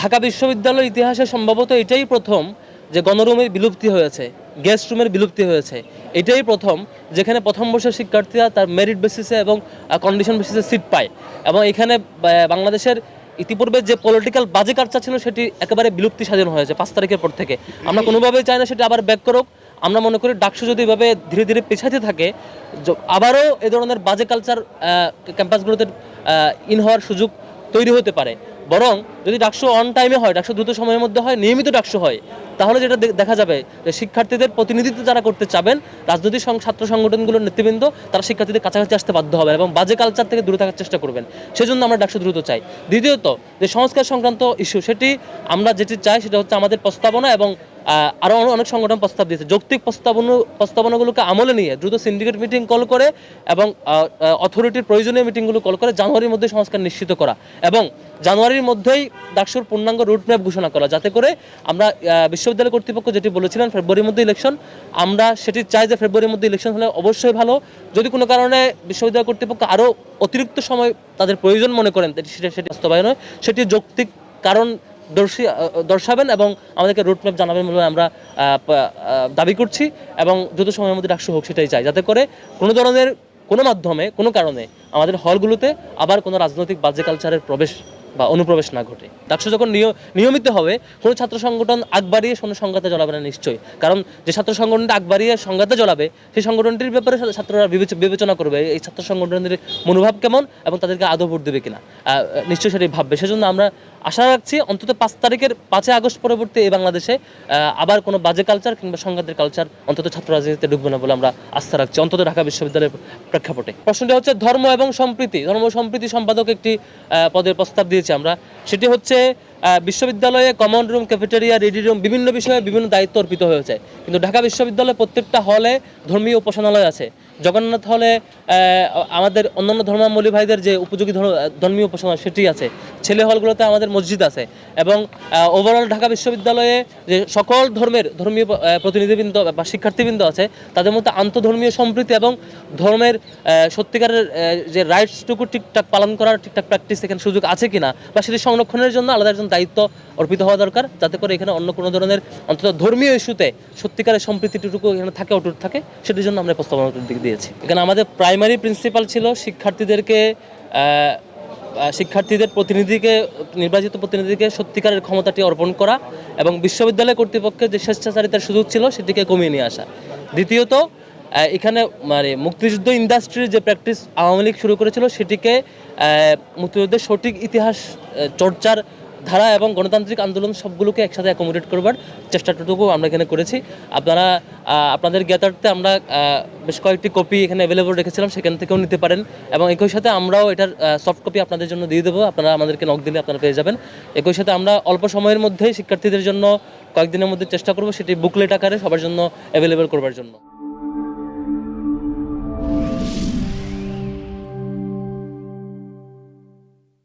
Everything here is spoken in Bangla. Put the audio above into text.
ঢাকা বিশ্ববিদ্যালয়ের ইতিহাসে সম্ভবত এটাই প্রথম যে গণরুমের বিলুপ্তি হয়েছে, গেস্ট রুমের বিলুপ্তি হয়েছে। এটাই প্রথম যেখানে প্রথম বর্ষের শিক্ষার্থীরা তার মেরিট বেসিসে এবং কন্ডিশন বেসিসে সিট পায়। এবং এখানে বাংলাদেশের ইতিপূর্বে যে পলিটিক্যাল বাজে কালচার ছিল সেটি একেবারে বিলুপ্তি সাজানো হয়েছে 5 তারিখের পর থেকে। আমরা কোনোভাবেই চাই না সেটা আবার ব্যাক করুক। আমরা মনে করি ডাকসু যদি এভাবে ধীরে ধীরে পেছাতে থাকে, আবারও এ ধরনের বাজে কালচার ক্যাম্পাসগুলোতে ইন হওয়ার সুযোগ তৈরি হতে পারে। বরং যদি ডাকসু অন টাইমে হয়, ডাকসু দ্রুত সময়ের মধ্যে হয়, নিয়মিত ডাকসু হয়, তাহলে যেটা দেখা যাবে যে শিক্ষার্থীদের প্রতিনিধিত্ব যারা করতে চাবেন, রাজনৈতিক ছাত্র সংগঠনগুলোর নেতৃবৃন্দ, তারা শিক্ষার্থীদের কাছাকাছি আসতে বাধ্য হবে এবং বাজে কালচার থেকে দূরে থাকার চেষ্টা করবেন। সেজন্য আমরা ডাকসু দ্রুত চাই। দ্বিতীয়ত, যে সংস্কার সংক্রান্ত ইস্যু, সেটি আমরা যেটি চাই সেটা হচ্ছে আমাদের প্রস্তাবনা এবং আরও অনেক সংগঠন প্রস্তাব দিয়েছে। যৌক্তিক প্রস্তাবনাগুলোকে আমলে নিয়ে দ্রুত সিন্ডিকেট মিটিং কল করে এবং অথরিটির প্রয়োজনীয় মিটিংগুলো কল করে জানুয়ারির মধ্যে সংস্কার নিশ্চিত করা এবং জানুয়ারির মধ্যেই ডাকসুর পূর্ণাঙ্গ রুটম্যাপ ঘোষণা করা, যাতে করে আমরা বিশ্ববিদ্যালয় কর্তৃপক্ষ যেটি বলেছিলেন ফেব্রুয়ারির মধ্যে ইলেকশন, আমরা সেটি চাই যে ফেব্রুয়ারির মধ্যে ইলেকশন হলে অবশ্যই ভালো। যদি কোনো কারণে বিশ্ববিদ্যালয় কর্তৃপক্ষ আরও অতিরিক্ত সময় তাদের প্রয়োজন মনে করেন সেটি বাস্তবায়ন হয়, সেটি যৌক্তিক কারণ দর্শাবেন এবং আমাদেরকে রুটম্যাপ জানাবেন বলে আমরা দাবি করছি। এবং দ্রুত সময়ের মধ্যে ডাকসু হোক সেটাই চাই, যাতে করে কোনো ধরনের কোনো মাধ্যমে কোনো কারণে আমাদের হলগুলোতে আবার কোনো রাজনৈতিক বাজে কালচারের প্রবেশ বা অনুপ্রবেশ না ঘটে। ডাকসু যখন নিয়মিত হবে, কোনো ছাত্র সংগঠন আগ বাড়িয়ে কোনো সংঘাতে জ্বলাবে না নিশ্চয়ই। কারণ যে ছাত্র সংগঠনটা আগ বাড়িয়ে সংঘাতে জ্বলাবে, সেই সংগঠনটির ব্যাপারে ছাত্ররা বিবেচনা করবে এই ছাত্র সংগঠনের মনোভাব কেমন এবং তাদেরকে আদৌ ভোট দেবে কিনা, নিশ্চয়ই সেটি ভাববে। সেজন্য আমরা আশা রাখছি অন্তত 5 আগস্ট পরবর্তী এই বাংলাদেশে আবার কোনো বাজে কালচার কিংবা সংঘাতের কালচার অন্তত ছাত্র রাজনীতিতে ঢুকবে না বলে আমরা আস্থা রাখছি, অন্তত ঢাকা বিশ্ববিদ্যালয়ের প্রেক্ষাপটে। প্রশ্নটি হচ্ছে ধর্ম এবং সম্প্রীতি সম্পাদক একটি পদের প্রস্তাব দিয়েছি আমরা। সেটি হচ্ছে বিশ্ববিদ্যালয়ে common room, cafeteria, ready room, বিভিন্ন বিষয়ে বিভিন্ন দায়িত্ব অর্পিত হয়েছে, কিন্তু ঢাকা বিশ্ববিদ্যালয়ে প্রত্যেকটা হলে ধর্মীয় উপাসনালয় আছে। জগন্নাথ হলে আমাদের অন্যান্য ধর্মাবলম্বী ভাইদের যে উপযোগী ধর্মীয় উপাসনা সেটি আছে। ছেলে হলগুলোতে আমাদের মসজিদ আছে এবং ওভারঅল ঢাকা বিশ্ববিদ্যালয়ে যে সকল ধর্মীয় প্রতিনিধিবৃন্দ বা শিক্ষার্থীবৃন্দ আছে, তাদের মধ্যে আন্তধর্মীয় সম্প্রীতি এবং ধর্মের সত্যিকারের যে রাইটসটুকু ঠিকঠাক পালন করার ঠিকঠাক প্র্যাকটিস এখানে সুযোগ আছে কিনা, বা সেটি সংরক্ষণের জন্য আলাদা একজন দায়িত্ব অর্পিত হওয়া দরকার, যাতে করে এখানে অন্য কোনো ধরনের অন্তত ধর্মীয় ইস্যুতে সত্যিকারের সম্প্রীতিটুকু এখানে থাকে, অটুট থাকে। সেটির জন্য আমরা প্রস্তাবনার দিক দিয়েছি। এখানে আমাদের প্রাইমারি প্রিন্সিপাল ছিল নির্বাচিত প্রতিনিধিকে সত্যিকারের ক্ষমতাটি অর্পণ করা এবং বিশ্ববিদ্যালয় কর্তৃপক্ষের যে স্বেচ্ছাচারিতার সুযোগ ছিল সেটিকে কমিয়ে নিয়ে আসা। দ্বিতীয়ত, এখানে মুক্তিযুদ্ধ ইন্ডাস্ট্রির যে প্র্যাকটিস আওয়ামী লীগ শুরু করেছিল, সেটিকে মুক্তিযুদ্ধের সঠিক ইতিহাস চর্চার ধারা এবং গণতান্ত্রিক আন্দোলন সবগুলোকে একসাথে অ্যাকোমোডেট করবার চেষ্টাটুকু আমরা এখানে করেছি। আপনাদের জ্ঞাতার্থে আমরা বেশ কয়েকটি কপি এখানে অ্যাভেলেবল রেখেছিলাম, সেখান থেকেও নিতে পারেন এবং একই সাথে আমরাও এটার সফট কপি আপনাদের জন্য দিয়ে দেবো। আপনারা আমাদেরকে নক দিলে আপনারা পেয়ে যাবেন। একই সাথে আমরা অল্প সময়ের মধ্যেই শিক্ষার্থীদের জন্য কয়েকদিনের মধ্যে চেষ্টা করব সেটি বুকলেট আকারে সবার জন্য অ্যাভেলেবল করবার জন্য।